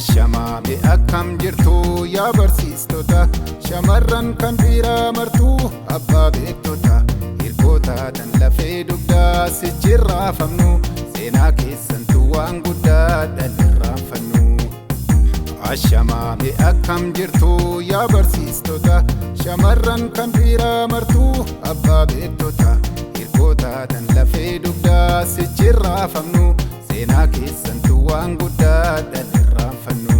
Ashamaa akkam jirtu yaa barsiistota shamarran kan dhiiraa martuu abbaa beektota hirkoota tan lafee dugdaa sichirraafamnu seenaa keessantu waan guddaa dhalirraanfannu. Ashamaa akkam jirtu yaa barsiistota shamarran kan dhiiraa martuu abbaa beektota hirkoota tan lafee dugdaa sichirraafamnu seenaa keessantu waan guddaa dhalirraanfannu.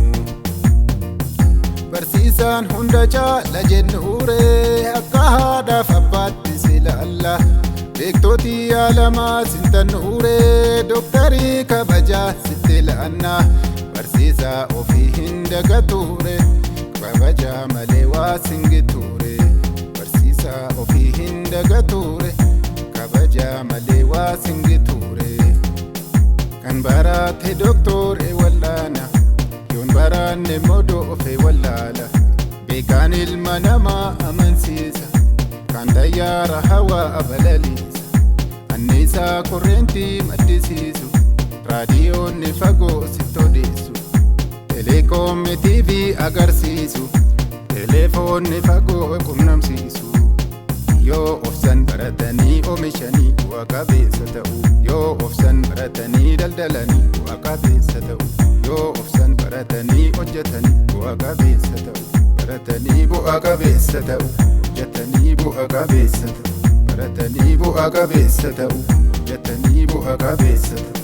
Barsiisaan hunda caala jennuure akka haadhaaf abbaatti silaalla beektooti yaalamaa sintannuure dooktarii kabajaa sitti la'anna barsiisaa ofii hin dagatuure kabajaa malee waa singituure barsiisaa ofii hin dagatuure kabajaa malee waa singituure. Kan baraate dooktoree wallaana yoon baraanne modoo ofee wallaala beekaan ilma namaa amansiisa kan xayyaara hawaa balaliisa anniisaa korreentii maddisiisu raadiyoonni fagoo sitti odeessu teleekoomii tiivii agarsiisu teleefoonni fagoo qunnamsiisu. Yoo ofsan baratanii oomishanii bu'a qabeessa ta'u yoo ofsan baratanii daldalanii bu'a qabeessa ta'u yoo ofsan baratanii hojjetanii bu'a qabeessa ta'u baratanii bu'a qabeessa ta'u hojjetanii bu'a qabeessa ta'u baratanii bu'a qabeessa ta'u hojjetanii bu'a qabeessa ta'u.